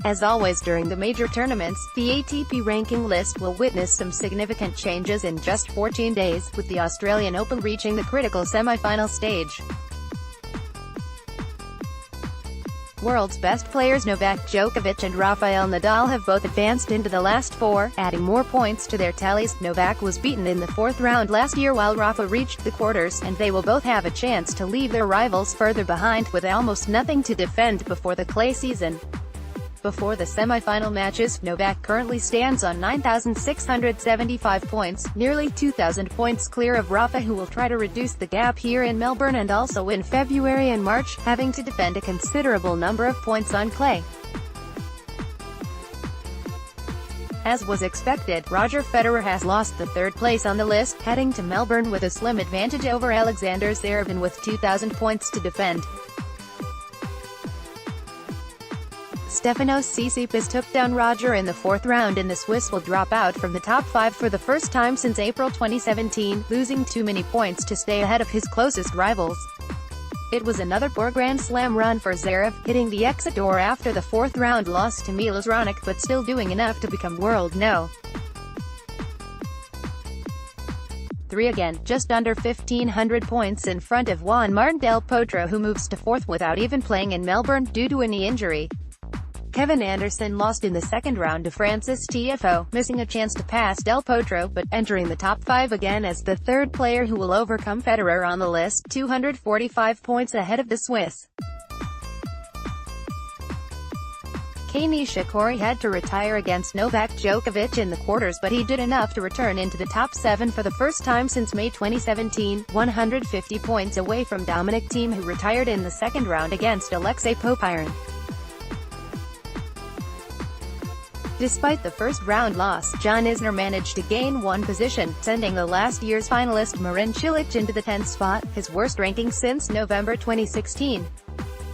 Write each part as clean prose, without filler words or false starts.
As always during the major tournaments, the ATP ranking list will witness some significant changes in just 14 days, with the Australian Open reaching the critical semi-final stage. World's best players Novak Djokovic and Rafael Nadal have both advanced into the last four, adding more points to their tallies. Novak was beaten in the fourth round last year while Rafa reached the quarters, and they will both have a chance to leave their rivals further behind, with almost nothing to defend before the clay season. Before the semi-final matches, Novak currently stands on 9,675 points, nearly 2,000 points clear of Rafa, who will try to reduce the gap here in Melbourne and also in February and March, having to defend a considerable number of points on clay. As was expected, Roger Federer has lost the third place on the list, heading to Melbourne with a slim advantage over Alexander Zverev and with 2,000 points to defend. Stefanos Tsitsipas took down Roger in the fourth round, and the Swiss will drop out from the top five for the first time since April 2017, losing too many points to stay ahead of his closest rivals. It was another poor Grand Slam run for Zverev, hitting the exit door after the fourth round loss to Milos Raonic, but still doing enough to become world No. 3 again, just under 1,500 points in front of Juan Martín del Potro, who moves to fourth without even playing in Melbourne due to a knee injury. Kevin Anderson lost in the second round to Francis Tiafoe, missing a chance to pass Del Potro, but entering the top 5 again as the third player who will overcome Federer on the list, 245 points ahead of the Swiss. Kei Nishikori had to retire against Novak Djokovic in the quarters, but he did enough to return into the top 7 for the first time since May 2017, 150 points away from Dominic Thiem, who retired in the second round against Alexei Popyrin. Despite the first-round loss, John Isner managed to gain one position, sending the last year's finalist Marin Cilic into the 10th spot, his worst ranking since November 2016.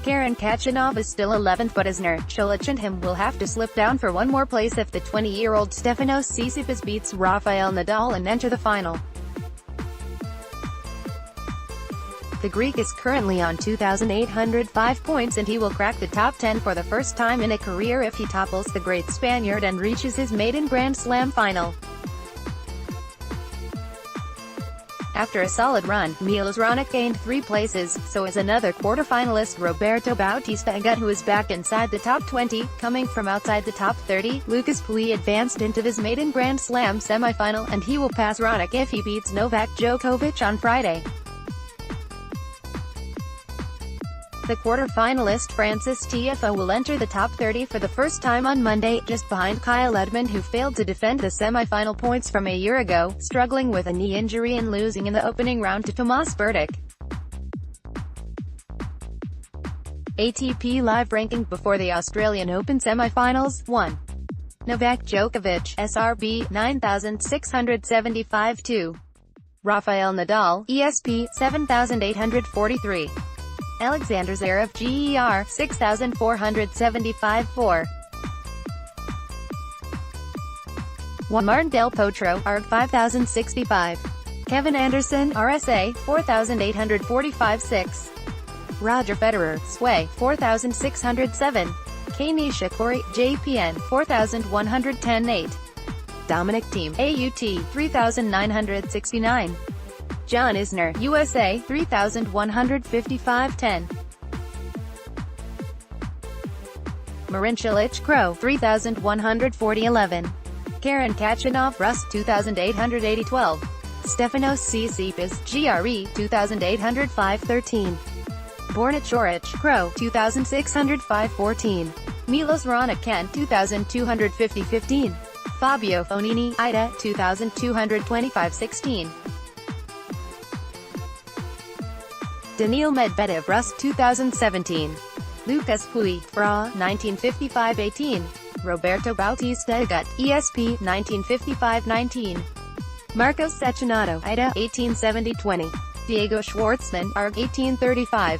Karen Khachanov is still 11th, but Isner, Cilic and him will have to slip down for one more place if the 20-year-old Stefanos Tsitsipas beats Rafael Nadal and enter the final. The Greek is currently on 2,805 points, and he will crack the top 10 for the first time in a career if he topples the great Spaniard and reaches his maiden Grand Slam final. After a solid run, Milos Raonic gained 3 places, so is another quarter-finalist Roberto Bautista Agut, who is back inside the top 20, coming from outside the top 30. Lucas Pouille advanced into his maiden Grand Slam semi-final, and he will pass Raonic if he beats Novak Djokovic on Friday. The quarter-finalist Francis Tiafoe will enter the top 30 for the first time on Monday, just behind Kyle Edmund, who failed to defend the semi-final points from a year ago, struggling with a knee injury and losing in the opening round to Tomas Berdych. ATP Live Ranking before the Australian Open semi-finals. 1. Novak Djokovic, SRB, 9,675. 2. Rafael Nadal, ESP, 7,843. Alexander Zverev, GER, 6,475. 4. Juan Martín del Potro, ARG, 5,065. Kevin Anderson, RSA, 4,845. 6. Roger Federer, SWAY, 4,607. Kei Nishikori, JPN, 4,110. 8. Dominic Thiem, AUT, 3,969. John Isner, USA, 3,155. 10. Marin Cilic, Crow, 3,140. 11. Karen Khachanov, Rus, 2,880. 12. Stefanos Tsitsipas, GRE, 2,805. 13. Borna Coric, Crow, 2,605. 14. Milos Raonic, Ken, 2,250. 15. Fabio Fognini, Ida, 2,225. 16. Daniil Medvedev, Rus, 2017. Lucas Pouille, Fra, 1955. 18. Roberto Bautista Agut, ESP, 1955. 19. Marcos Cecchinato, Ida, 1870. 20. Diego Schwartzman, ARG, 1835.